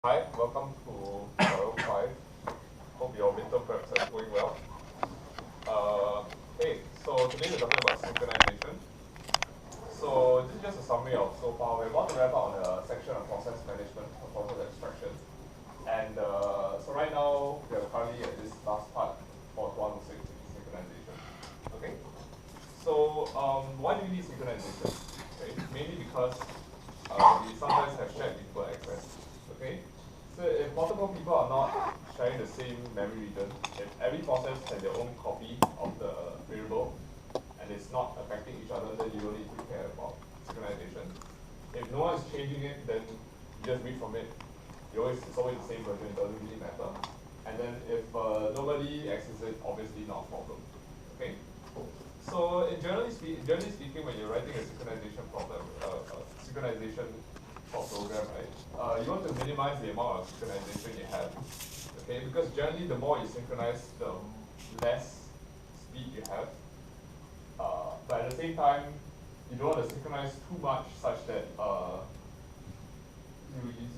Hi, welcome to Tutorial 5. Hope your winter preps are going well. Hey, so today we're talking about synchronization. So this is just a summary of so far. We're about to wrap up on a section of process management or process abstraction. And so right now, we are currently at this last part for 2106, synchronization. Okay? So why do we need synchronization? Okay? Mainly because we sometimes have shared equal access. Okay? So if multiple people are not sharing the same memory region, if every process has their own copy of the variable and it's not affecting each other, then you don't need to care about synchronization. If no one is changing it, then you just read from it. It's always the same version, it doesn't really matter. And then if nobody accesses it, obviously not a problem. Okay? So generally speaking, when you're writing a synchronization problem, synchronization for program, right? You want to minimize the amount of synchronization you have, okay? Because generally, the more you synchronize, the less speed you have. But at the same time, you don't want to synchronize too much, such that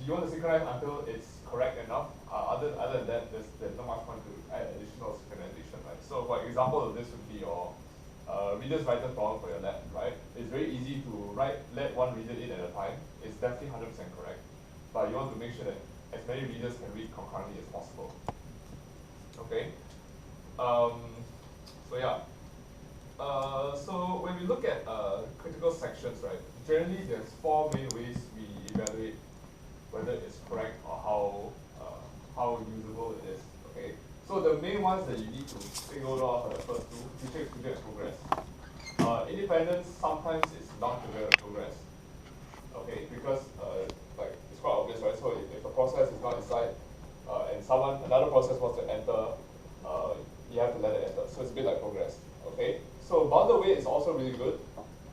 you want to synchronize until it's correct enough. Other than that, there's not much point to add additional synchronization, right? So, for example of this would be your reader's writer's problem for your lab, right? It's very easy to let one reader in at a time. It's definitely 100% correct. But you want to make sure that as many readers can read concurrently as possible. Okay? So yeah. So when we look at critical sections, right, generally there's four main ways we evaluate whether it's correct or how usable it is. Okay? So the main ones that you need to take note of are the first two, feature exclusion and progress. Independence sometimes is non-trivial progress. Okay, because like it's quite obvious, right? So if a process is not inside and another process wants to enter, you have to let it enter. So it's a bit like progress. Okay? So bounded weight is also really good,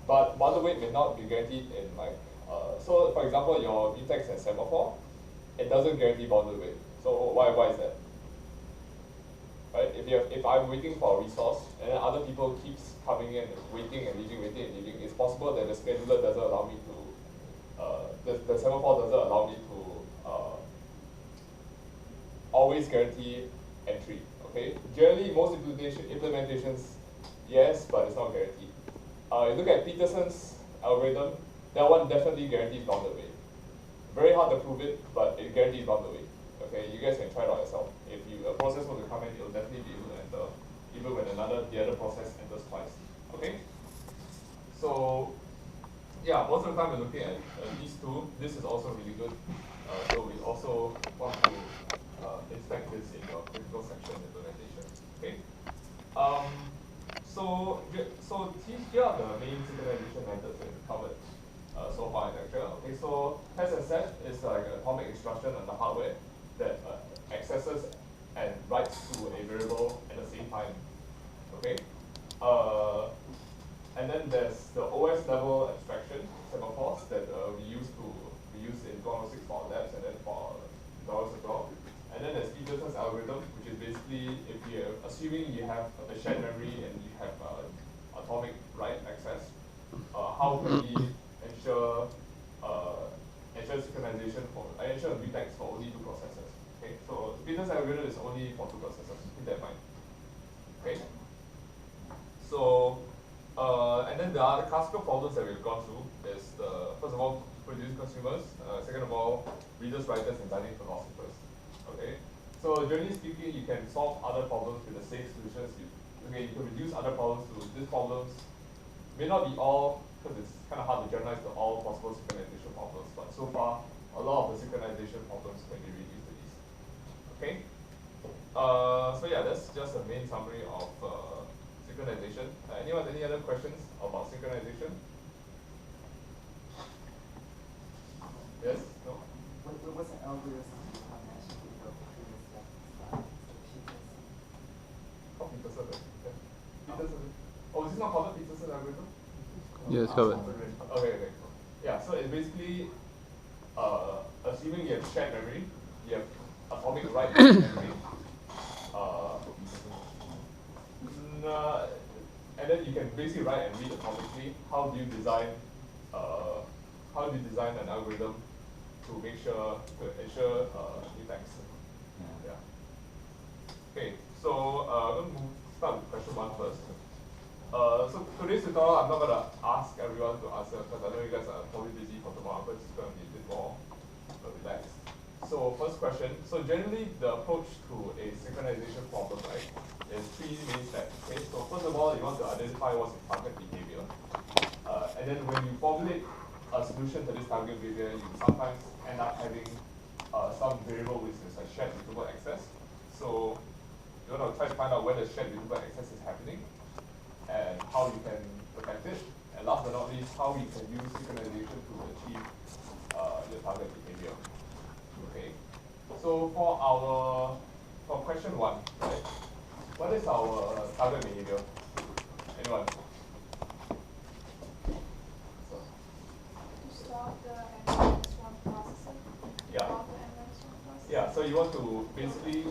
but bounded weight may not be guaranteed in so for example your mutex and semaphore, it doesn't guarantee bounded weight. So why is that? Right? If I'm waiting for a resource and then other people keeps coming in, waiting and leaving, it's possible that the scheduler doesn't allow me to, the semaphore doesn't allow me to always guarantee entry. Okay? Generally, most implementations, yes, but it's not guaranteed. You look at Peterson's algorithm, that one definitely guarantees bounded weight. Very hard to prove it, but it guarantees bounded weight. Okay, you guys can try it out yourself. If a process wants to come in, it'll definitely be able to enter, even when the other process enters twice. Okay? So, yeah, most of the time we're looking at these two. This is also really good. So we also want to inspect this in your critical section implementation. Okay? So here are the main synchronization methods that we covered so far in the lecture. Okay, so test and set is like an atomic instruction on the hardware that accesses and writes to a variable at the same time. Okay, and then there's the OS level abstraction semaphores that we use in 106 for our labs and then for dollars as well. And then there's Peterson's algorithm, which is basically assuming you have a shared memory and you have atomic write access, how can we ensure synchronization ensure mutex for only two processes. Okay, so Peterson's algorithm is only for two processes. Keep that in mind. Okay. So and then the other classical problems that we've gone through is first of all, produce consumers. Second of all, readers, writers, and dining philosophers. Okay. So generally speaking, you can solve other problems with the same solutions. You can reduce other problems to these problems. May not be all, because it's kind of hard to generalize to all possible synchronization problems, but so far, a lot of the synchronization problems can be reduced to these. Okay? So yeah, that's just a main summary of synchronization. Anyone, any other questions about synchronization? Yes? No? What's the algorithm on that? Peterson. Peterson. Oh, is this not called Peterson's algorithm? Yeah, it's covered. Okay. Yeah, so it's basically assuming you have shared memory, you have atomic write memory, and then you can basically write and read atomically. How do you design an algorithm to ensure defects. Yeah. Okay, so I'm going to start with question 1 first. So today's tutorial, I'm not going to ask everyone to answer because I know you guys are probably busy for tomorrow, but it's going to be a bit more relaxed. So first question, so generally the approach to a synchronization problem, right, is 3 main steps. Okay, so first of all, you want to identify what's the target behavior. And then when you formulate a solution to this target behavior, you sometimes end up having some variable which is a shared mutable access. So you want to try to find out where the shared mutable access is happening and how you can protect it. And last but not least, how you can use synchronization to achieve your target behavior. Okay. So for question 1, right? What is our target behavior? Anyone? Yeah. Yeah, so you want to basically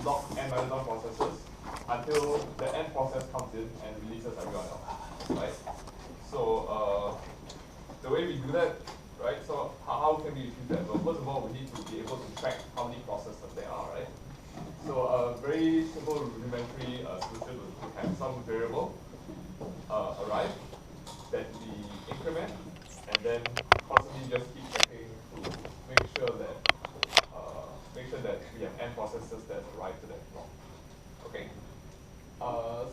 lock n-1 processes until the n process comes in and releases everyone else, right? So the way we do that, right? So how can we achieve that? Well, first of all, we need to be able to track how many processes there are, right? So a very simple rudimentary solution would have some variable arrive that we increment, and then constantly just keep checking to make sure that we have n processes that arrive to that block. Okay.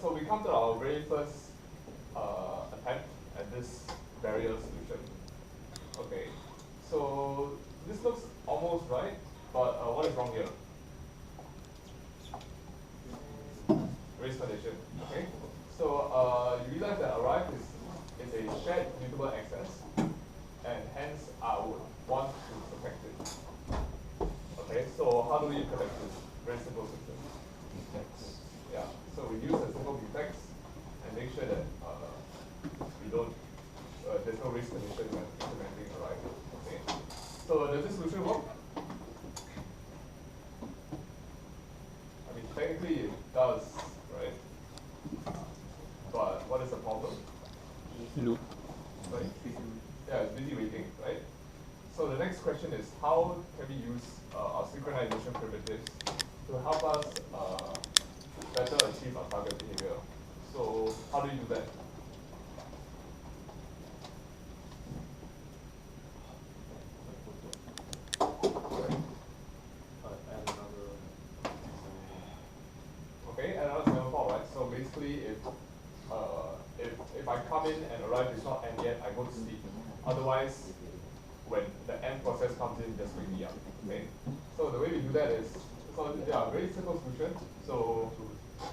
So we come to our very first attempt at this barrier solution. Okay. So this looks almost right, but what is wrong here? Race condition. Okay. So you realize that arrive is a shared mutable access, and hence I would want to protect it. Okay, so how do we protect this? Very simple system. Defects. Yeah, so we use a simple defects and make sure that we don't, there's no race condition when implementing arrive. Okay, so does this solution work? I mean, technically it does, right? But what is the problem? Loop. Right? Yeah, it's busy waiting, right? So the next question is, how can we use our synchronization primitives to help us better achieve our target behavior? So how do you do that? Okay, and another semaphore, right? So basically, if I come in and arrive is not n yet, I go to sleep. Otherwise, when the n process comes in, just wake me up. Okay. So the way we do that is, so yeah, very simple solution. So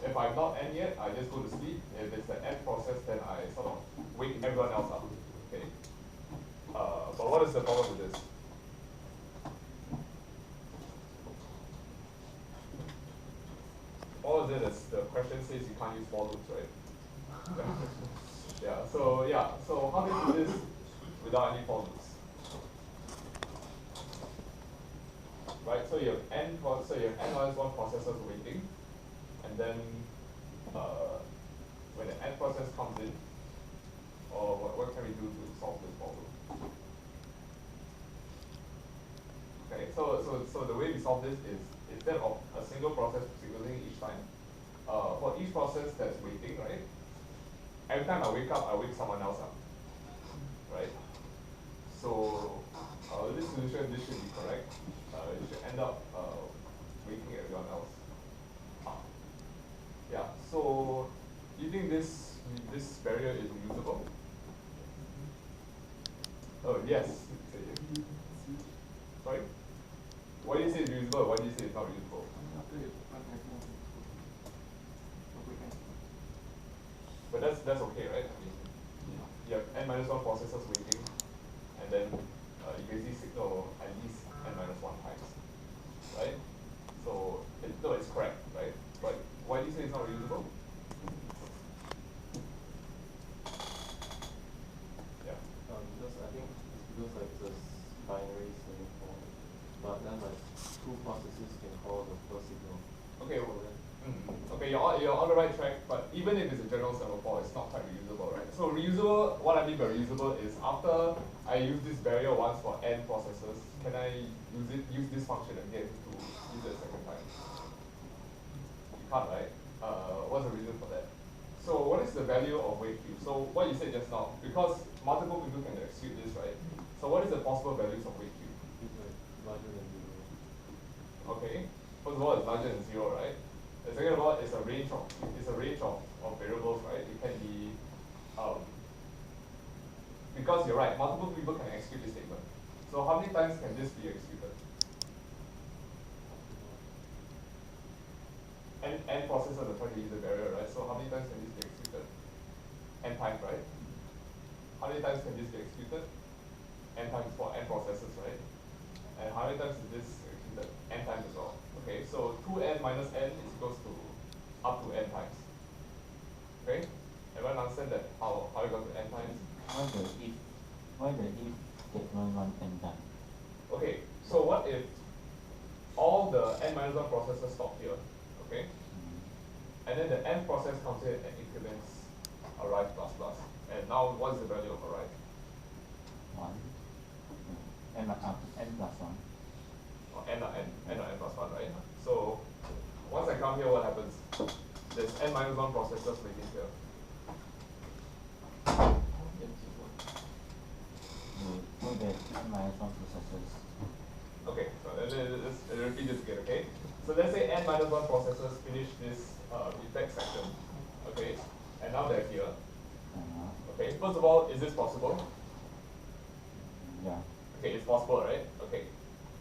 if I'm not n yet, I just go to sleep. If it's the n process, then I sort of wake everyone else up. Okay. But what is the problem with this? All of it is the question says you can't use for loops, right? Yeah. So how do you do this without any for loops? Right, so you have n minus 1 processes waiting, and then when the n process comes in, or what can we do to solve this problem? Okay, so the way we solve this is instead of a single process signaling each time, for each process that's waiting, right? Every time I wake up, I wake someone else up, right? So this solution, this should be correct. You should end up waking everyone else up. Yeah. So do you think this barrier is reusable? Oh yes. Sorry. Why do you say it's reusable? Why do you say it's not reusable? But that's okay, right? I mean, you have n minus 1 processors waiting, and then you basically signal at least n minus 1 times, right? So no, it's correct, right? But why do you say it's not reusable? Yeah. Because I think it's because like it's a binary semaphore, but then like 2 processes can call the first signal. Okay. Okay, you're on the right track, but even if it's a general semaphore, it's not quite reusable, right? so reusable, what I mean by reusable is after I use this barrier once for n processes, can I use this function again to use it a second time? You can't, right? What's the reason for that? So what is the value of weight Q? So what you said just now, because multiple people can execute this, right? So what is the possible values of weight Q? It's like larger than 0. Okay. First of all, it's larger than 0, right? The second of all, it's a range of variables, right? It can be because you're right, multiple people can execute this statement. So how many times can this be executed? N processes are trying to use the barrier, right? So how many times can this be executed? N times, right? How many times can this be executed? N times for n processes, right? And how many times is this executed? N times as well. Okay, so 2n minus n is equals to up to n times. Okay? Everyone understand that how you got to n times? Why the if statement run n time? Okay, so what if all the n minus 1 processes stop here? Okay? And then the n process comes in and increments arrive plus plus. And now what is the value of arrive? 1. N plus 1. Or n or n plus 1, right? So once I come here, what happens? There's n minus 1 processes waiting here. So that n minus 1 processes. Okay, so let's repeat this again, okay? So let's say n minus 1 processes finish this effect section, okay? And now they're here. Okay, first of all, is this possible? Yeah. Okay, it's possible, right? Okay.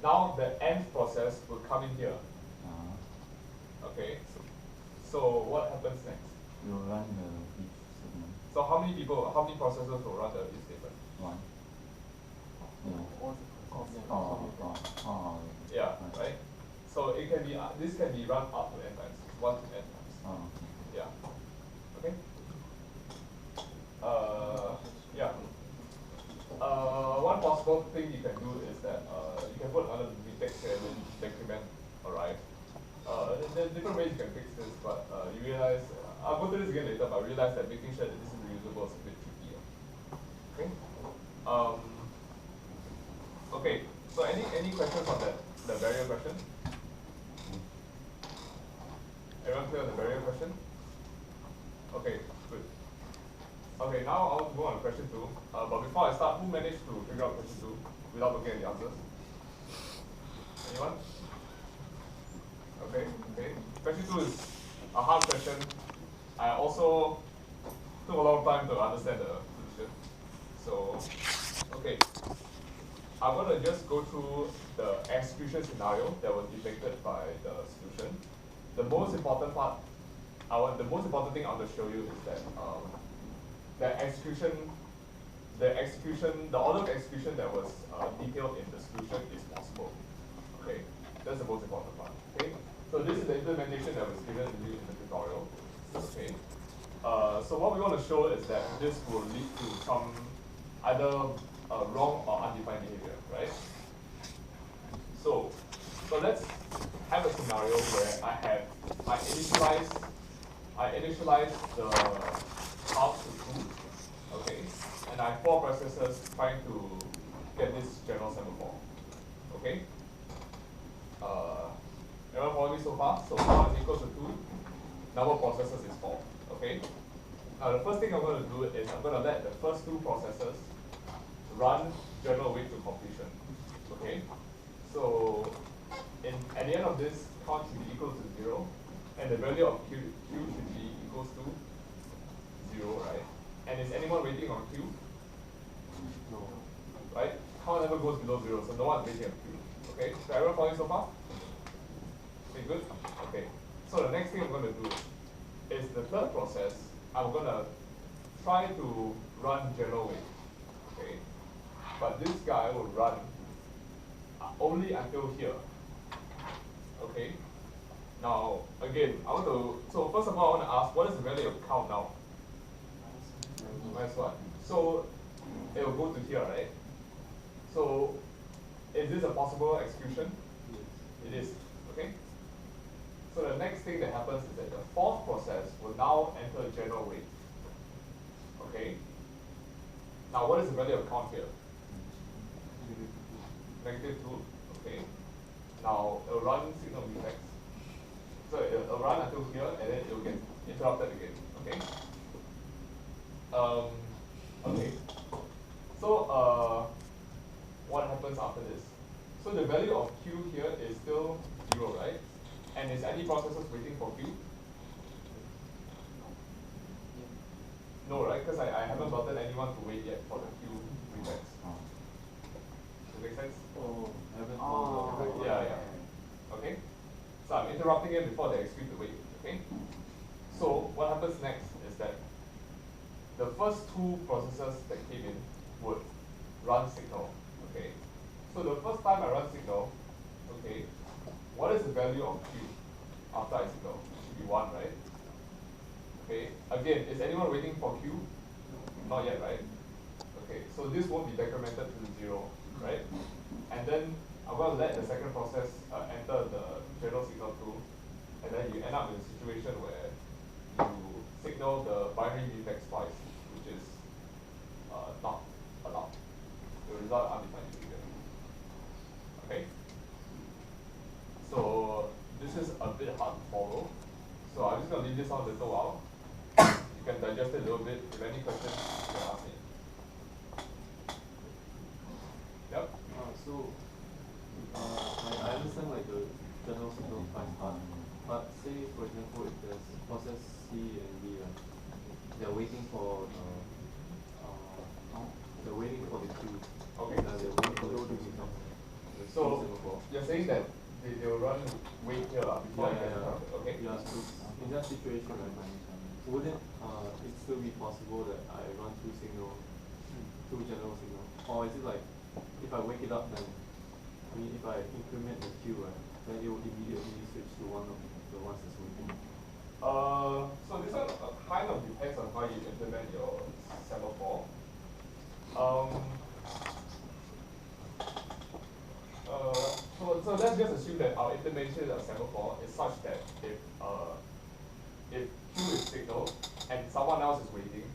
Now the nth process will come in here. Okay, so what happens next? You run the if statement. So how many processes will run the if statement? 1. Yeah, right? So it can be, this can be run up to n times, 1 to n times. Yeah. Okay? Yeah. One possible thing you can do is that you can put another text here and then decrement arrive. There's different ways you can fix this, but you realize, I'll go through this again later, but I realize that making sure that this is reusable is a bit trickier. Okay? Okay, so any questions on that, the barrier question? Everyone clear on the barrier question? Okay, good. Okay, now I'll go on to question 2. But before I start, who managed to figure out question 2 without looking at the answers? Anyone? Okay, okay. Question 2 is a hard question. I also took a long time to understand the solution. So, okay. I'm going to just go through the execution scenario that was depicted by the solution. The most important part, the most important thing I want to show you is that the order of execution that was detailed in the solution is possible. Okay, that's the most important part. Okay, so this is the implementation that was given to you in the tutorial. Okay, so what we want to show is that this will lead to some either wrong or undefined behavior, right? So let's have a scenario where I initialize the path to 2, okay, and I have 4 processes trying to get this general semaphore, okay. Everyone follow me so far? So 1 is equal to 2, number of processes is 4, okay. Now the first thing I'm going to do is I'm going to let the first 2 processes run general wait to completion. Okay? So at the end of this, count should be equal to 0, and the value of Q should be equals to 0, right? And is anyone waiting on Q? No. Right? Count never goes below 0, so no one's waiting on Q. Okay? So everyone following so far? Okay, good? Okay. So the next thing I'm going to do is the third process, I'm going to try to run general wait. Okay? But this guy will run only until here. Okay? Now, again, so first of all, I want to ask, what is the value of count now? -1. So, it will go to here, right? So, is this a possible execution? Yes. It is. Okay? So the next thing that happens is that the fourth process will now enter general wait. Okay? Now, what is the value of count here? -2. Okay. Now, it'll run signal mutex. So it'll run until here, and then it'll get interrupted again. Okay. Okay. So what happens after this? So the value of Q here is still 0, right? And is any processors waiting for Q? No, right? Because I haven't gotten anyone to wait yet for the Q mutex. Does that make sense? Oh, I haven't Oh, Yeah. Okay. So I'm interrupting it before they execute the wait. Okay. So what happens next is that the first two processors that came in would run signal. Okay. So the first time I run signal, okay, what is the value of Q after I signal? It should be 1, right? Okay. Again, is anyone waiting for Q? Not yet, right? Okay. So this won't be decremented to 0, right? And then I'm going to let the second process enter the general signal through, and then you end up in a situation where you signal the binary mutex twice, which is not allowed. The result undefined integer. Okay? So this is a bit hard to follow. So I'm just going to leave this on a little while. You can digest it a little bit. If any questions, you can ask me. Yep. So I understand like the general signal fine part, but say for example if there's process C and D, they're waiting for the queue. Okay. They're waiting for the queue to come. So you're saying that they'll run wait here before you get interrupted, okay? Yeah, so in that situation, right, wouldn't it still be possible that I run two general signal? Or is it like if I wake it up then if I increment the queue, right, then it will immediately switch to one of the ones that's waiting? So this one kind of depends on how you implement your semaphore. So let's just assume that our implementation of semaphore is such that if Q is signal and someone else is waiting,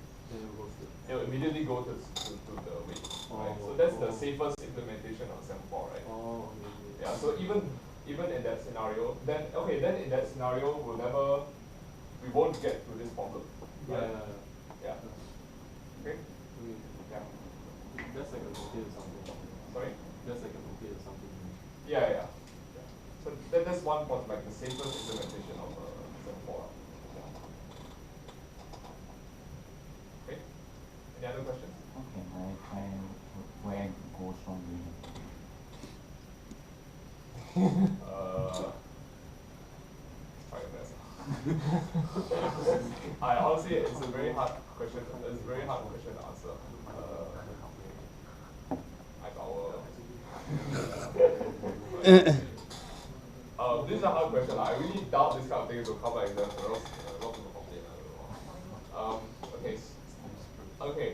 it will immediately go to the wait. Right? So that's the safest implementation of semaphore, right? Okay. Yeah. So even in that scenario, then in that scenario we won't get to this problem. Right? Yeah. Okay. Yeah. That's like a bouquet or something. Sorry? That's like a bouquet or something. Yeah. So that's one point, like the safest implementation of semaphore. Okay. Any other questions? Okay, where it goes from Try your best. I honestly, it's a very hard question. It's a very hard question to answer. This is a hard question. I really doubt this kind of thing will come by exam, or else a lot of people complain. I don't know. Okay.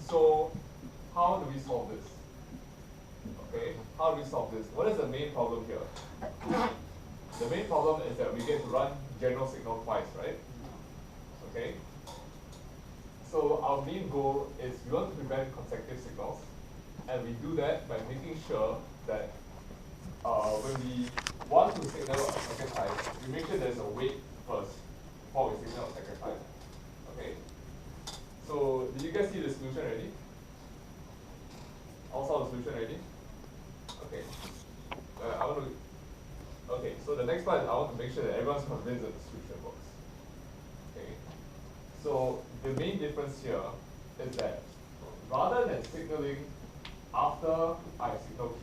So how do we solve this? Okay. How do we solve this? What is the main problem here? The main problem is that we get to run general signal twice, right? Okay. So our main goal is we want to prevent consecutive signals, and we do that by making sure that when we want to signal a second time, we make sure there's a wait first before we signal a second time. Okay. So did you guys see the solution already? All saw the solution already? Okay. Okay, so the next part is I want to make sure that everyone's convinced that the solution works. Okay. So the main difference here is that rather than signaling after I signal Q,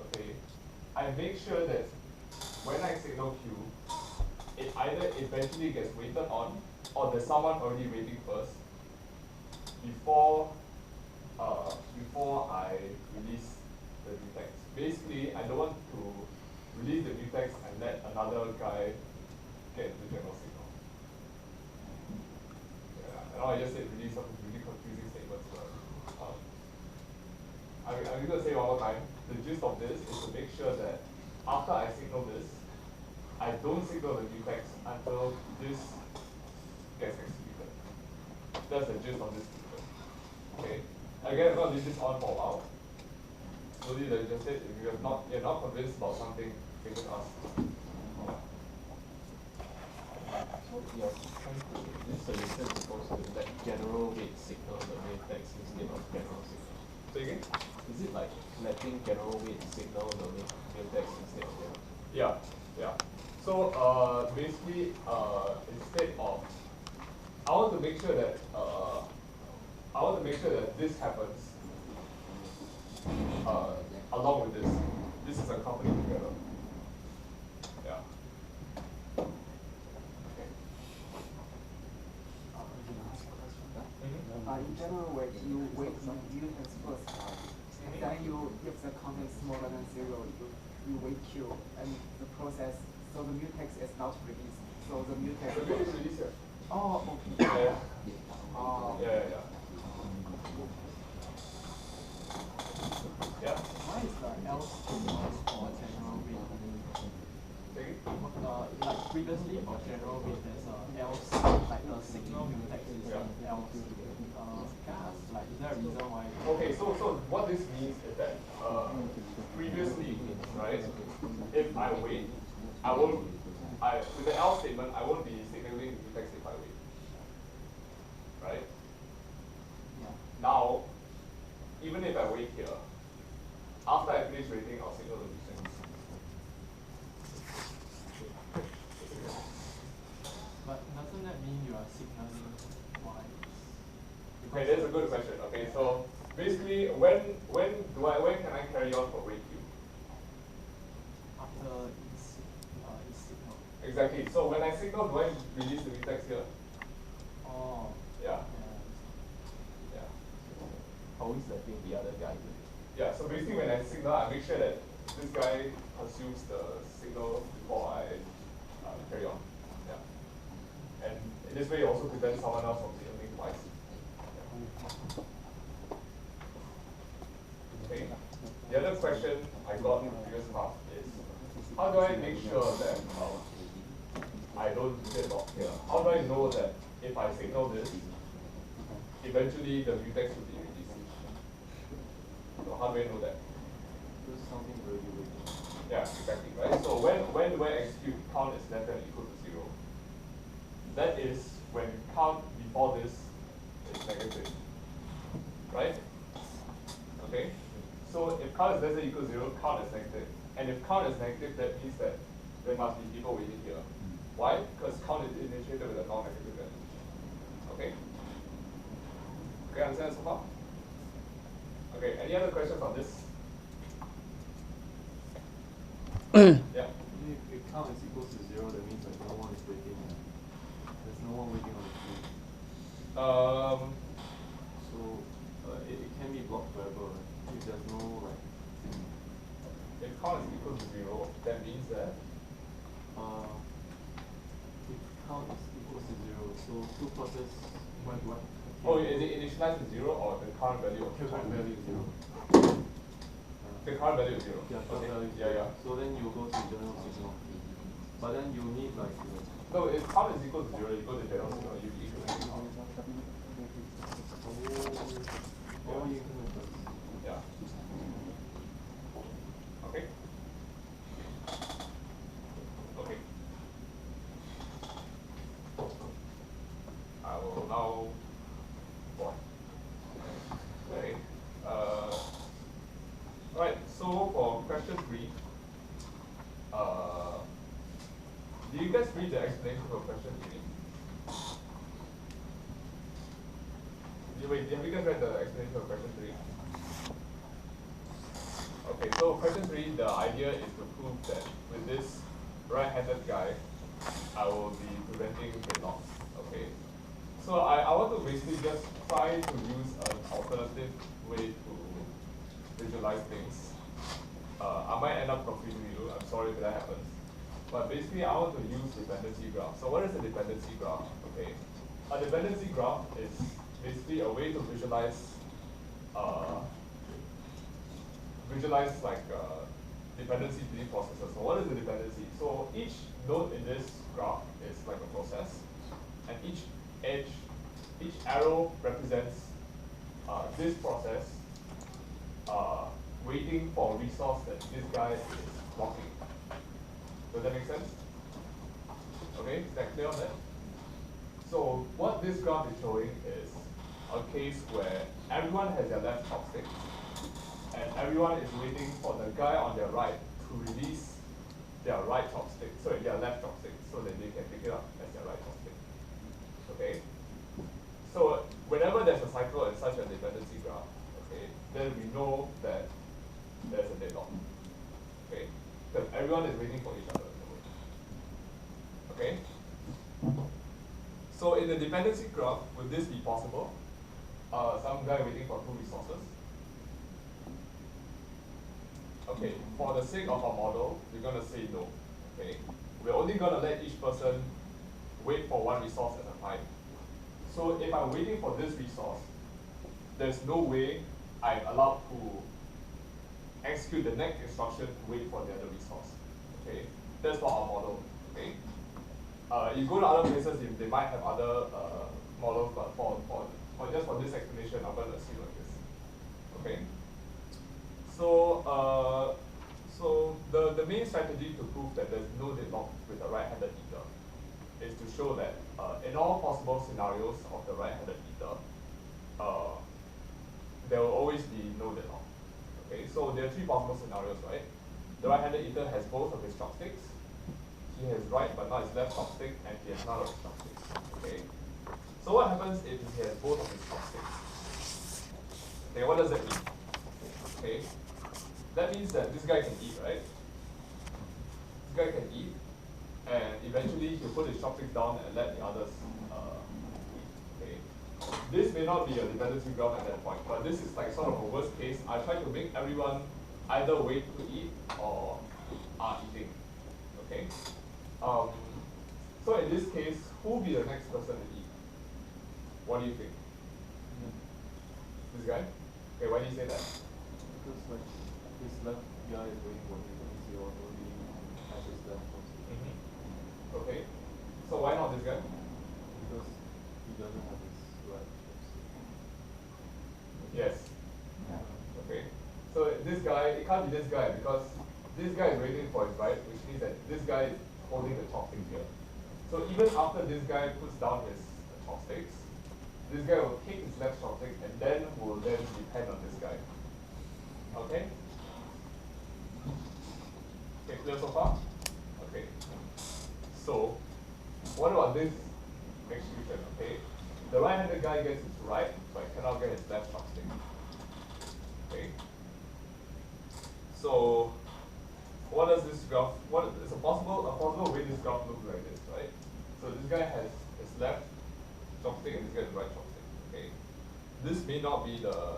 okay, I make sure that when I signal Q, it either eventually gets waited on or there's someone already waiting first before I release the mutex. Basically, I don't want to release the mutex and let another guy get the general signal. Yeah, and now I just said release some really confusing statements. But, I'm going to say one more time. The gist of this is to make sure that after I signal this, I don't signal the mutex until this gets executed. That's the gist of this feature. Okay. Again, gonna leave this on for a while. Slowly, like you just said, if you're not convinced about something, you can ask. Yeah. So you're trying to, this solution is supposed to let general weight signal the wavetext instead of general signal. Say again? Is it like letting general weight signal the wavetext instead of general? Yeah, yeah. So basically, instead of, I want to make sure that this happens along with this. This is accompanied together. Yeah. Okay. In general, when you wait in mutex first, then if the count is smaller than 0, you wait Q, and the process, so the mutex is not released. So the mutex. The bit is released here. Oh, okay. Yeah. Oh. Yeah. Yeah. Why is the else for general weight? Like previously for general weight there's else, like the signal mutex is else. Like is there a reason why? Okay, so what this means is that previously, right, if I wait, with the else statement, I won't be signaling the mutex if I wait. Right? Yeah. Now, even if I wait here, after I finish waiting, I'll signal the mutex. But doesn't that mean you are signaling twice? Okay, that's a good question. Okay, so basically, when can I carry on for wait queue? After it's signal. Exactly. So when I signal, do I release the mutex here? Oh. Yeah. Yeah. Always letting the other guy do it. Yeah. So basically, when I signal, I make sure that this guy consumes the signal before I carry on. Yeah. And in this way, it also prevents someone else from signaling twice. Okay. The other question I got in the previous class is, how do I make sure that I don't get locked here? How do I know that if I signal this, eventually the mutex will be released? So how do I know that? Do something really waiting. Yeah, exactly, right? So when do I execute count is less than or equal to 0? That is when count before this is negative. Right? Okay? So if count is less than or equal to 0, count is negative. And if count is negative, that means that there must be people waiting here. Why? Because count is initiated with a non-negative value. Okay? Okay, understand so far? Okay, any other questions on this? Yeah. If count is equal to 0, that means like no one is waiting. There's no one waiting on the queue. So it can be blocked forever, right? If there's no like. If count is equal to 0, that means that if count is equal to 0, so two process what? oh, is it initialized to 0 or the current value of the current value is 0. The current value is 0. Yeah, current Okay. value is Yeah, 0. yeah. So then you go to general signal. But then you need like No, if count is equal to 0, you go to general signal, you increment the count. oh, you increment first. Yeah. Okay. Okay. I will now go on. Okay. Right. So for question 3, do you guys read the explanation for question 3? Wait, have you guys read the explanation for question 3? Okay, so question 3, the idea is to prove that with this right-handed guy, I will be preventing deadlocks. Okay, so I want to basically just try to use an alternative way to visualize things. I might end up confusing you. I'm sorry if that happens. But basically, I want to use dependency graph. So what is a dependency graph? Okay, a dependency graph is basically a way to visualize dependency between processes. So what is the dependency? So each node in this graph is like a process, and each arrow represents this process waiting for a resource that this guy is blocking. Does that make sense? Okay, is that clear on that? So what this graph is showing is a case where everyone has their left chopstick, and everyone is waiting for the guy on their right to release their right chopstick, sorry, their left chopstick, so that they can pick it up as their right chopstick. Okay? So whenever there's a cycle in such a dependency graph, okay, then we know that there's a deadlock. Okay? Because everyone is waiting for each other in the way. Okay? So in the dependency graph, would this be possible? Some guy waiting for two resources. Okay, for the sake of our model, we're going to say no. Okay, we're only going to let each person wait for one resource at a time. So if I'm waiting for this resource, there's no way I'm allowed to execute the next instruction to wait for the other resource. Okay, that's for our model. Okay, you go to other places, they might have other models, but for just for this explanation, I'm going to assume like this. Okay. So, the main strategy to prove that there's no deadlock with the right-handed ether is to show that in all possible scenarios of the right-handed ether, there will always be no deadlock. Okay, so there are three possible scenarios, right? The right-handed ether has both of his chopsticks. He has right but not his left chopstick, and he has none of his chopsticks. Okay. So what happens if he has both of his chopsticks? Okay, what does that mean? Okay. That means that this guy can eat, right? This guy can eat, and eventually he'll put his chopsticks down and let the others eat. Okay. This may not be a dependency graph at that point, but this is like sort of a worst case. I try to make everyone either wait to eat or are eating. Okay. So in this case, who will be the next person to eat? What do you think? This guy? Okay, why do you say that? Because like his left guy is waiting for him, and he already has his left chopstick. Okay. So why not this guy? Because he doesn't have his right chopstick. Yes. Okay. So this guy, it can't be this guy because this guy is waiting for his right, which means that this guy is holding the chopstick here. So even after this guy puts down his chopsticks, this guy will take his left chopstick and then will then depend on this guy. Okay? Okay, clear so far? Okay. So, what about this execution? Okay? The right-handed guy gets his right, but cannot get his left chopstick. Okay? So, what does this graph, what is a possible way this graph looks like this, right? So this guy has his left chopstick and this guy has his right chopstick, okay? This may not be the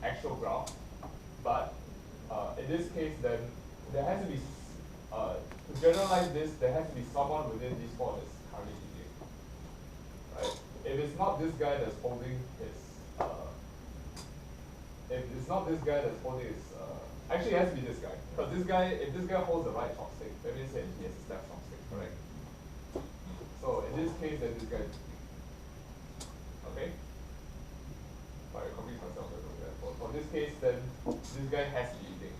actual graph, but in this case then, there has to be, to generalize this, there has to be someone within these four that's currently eating, right? If it's not this guy that's holding his, if it's not this guy that's holding his, actually it has to be this guy. Because this guy, if this guy holds the right chopstick, that means that he has his left chopstick, correct? So in this case, then this guy is eating. Okay? I confuse myself a little bit. For this case, then this guy has to be eating.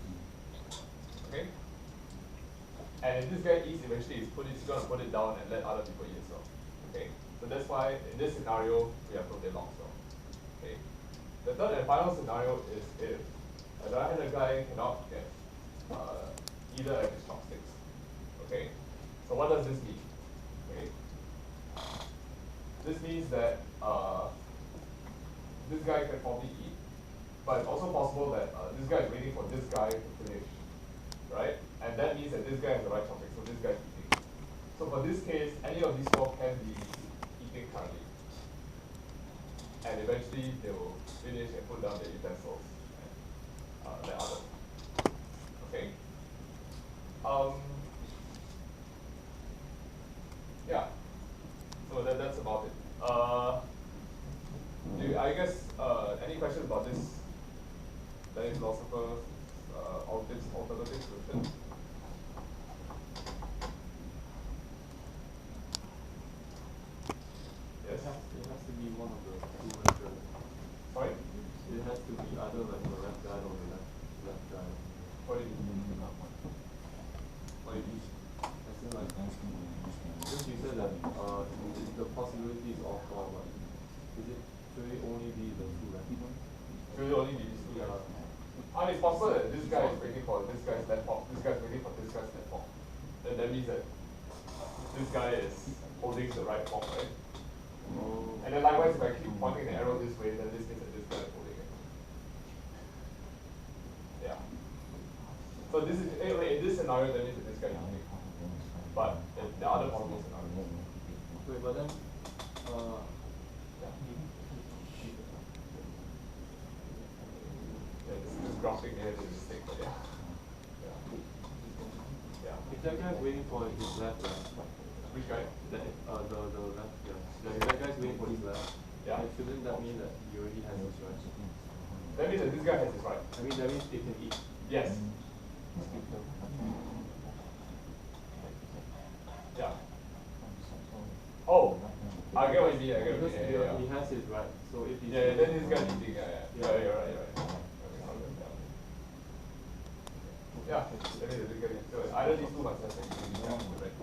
Okay? And if this guy eats, eventually he's going to put it down and let other people eat as well. Okay? So that's why in this scenario, we have no deadlock. Okay? The third and final scenario is if the right-handed guy cannot get either of his chopsticks. Okay? So what does this mean? Okay? This means that this guy can probably eat, but it's also possible that this guy is waiting for this guy to finish, right? And that means that this guy has the right chopstick, so this guy is eating. So for this case, any of these four can be eating currently. And eventually they will finish and put down the utensils and let others. Okay? Yeah. So that's about it. I guess any questions about this Danish philosopher or this alternative solution? Yes. It has to be one of the two methods. Sorry? It has to be either like the left guy or the left guy. the possibility is all four, but should it only be the two random? Should it only be these two? Yeah. I mean, it's possible that this guy is waiting for this guy's left fork, this guy's waiting for this guy's left fork. Then that means that this guy is holding the right fork, right? Oh. And then likewise, if I keep pointing the arrow this way, then this means that this guy is holding it. Yeah. So this is, anyway, in this scenario, that means that this guy is holding it. But in the other possible scenario. Wait, but then, This grasping here is a mistake, but yeah. if that guy's waiting for his left, Which guy? the left, yeah. If that guy's waiting for his left, Yeah. then shouldn't that mean that he already has his right? That means that this guy has his right. I mean, that means they can eat. Yes. Yeah. Oh, I get what you mean. I get what Because you mean. he has his right, so if he's Yeah, then this guy eating. Yeah, you're right. Yeah, that means that this guy eating. So either these two must have right.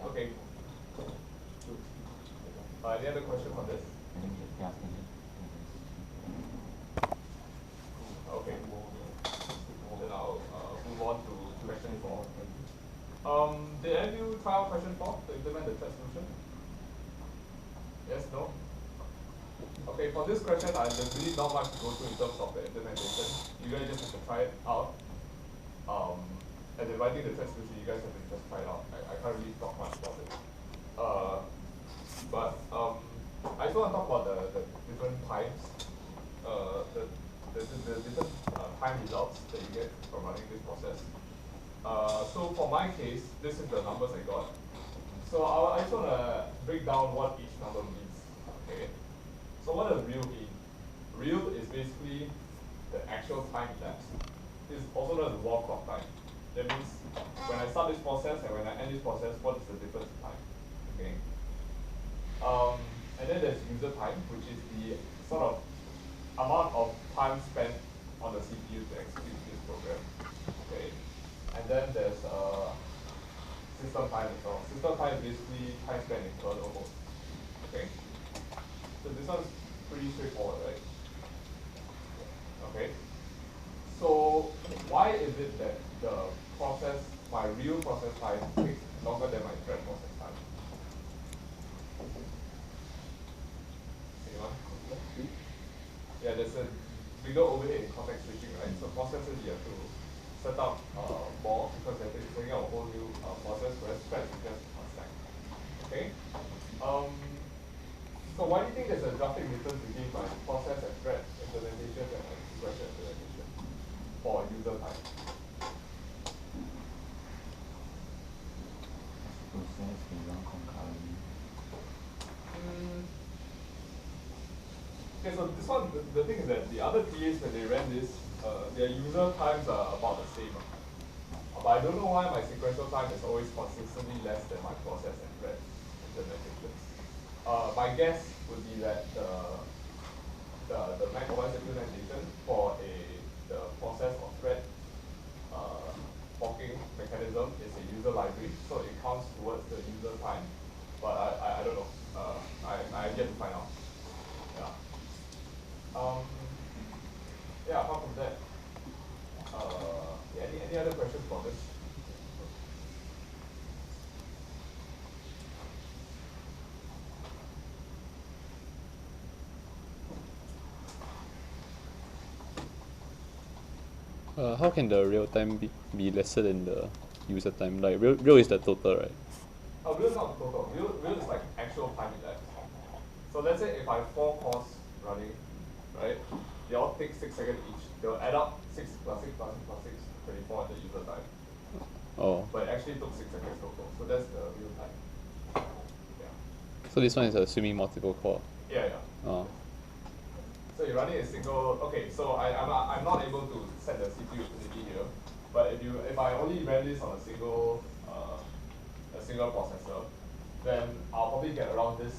Okay. Any other question on this? Okay. Then I'll move on to question 4. Did any of you try out question 4 to implement the thread solution? Yes, no? Okay, for this question, there's really not much to go through in terms of the implementation. You guys just have to try it out. As in writing the thread solution, you guys have to just try it out. I can't really talk much about it. I just want to talk about the different times, the different time results that you get from running this process. So for my case, this is the numbers I got. So I just want to break down what each number means. Okay. So what does real mean? Real is basically the actual time elapsed. It's also known as raw clock time. That means when I start this process and when I end this process, what is the difference in time? Okay. And then there's user time, which is the sort of amount of time spent on the CPU to execute this program. Okay. And then there's system time as well. System time is basically time spent in kernel mode. Okay. So this one's pretty straightforward, right? Okay. So why is it that the process, my real process time, takes longer than my thread process time? Anyone? Yeah, there's a bigger overhead in context switching, right? So processes you have to set up more because they're setting up a whole new process, whereas threads is just one stack. Okay. So why do you think there's a drastic difference between my process and thread implementation and my sequential implementation for user time? Process can run concurrently. Okay, so this one, the thing is that the other TAs, when they ran this, their user times are about the same. But I don't know why my sequential time is always consistently less than my process and thread implementations. My guess would be that the macOS implementation for the process or thread forking mechanism is a user library, so it counts towards the user time. But I don't know. I have yet to find out. Yeah. Yeah. Apart from that, any other questions about this? How can the real time be lesser than the user time? Like real is the total, right? Real is not total. Real is like actual time elapsed. So let's say if I have 4 cores running, right? They all take 6 seconds each. They'll add up 6 plus 6 plus 6 plus 6, 24 at the user time. Oh. But it actually took 6 seconds total. So that's the real time. Yeah. So this one is assuming multiple core. Yeah. Oh. So you're running a single. Okay, so I'm not able to set the CPU utility here, but if I only ran this on a single processor, then I'll probably get around this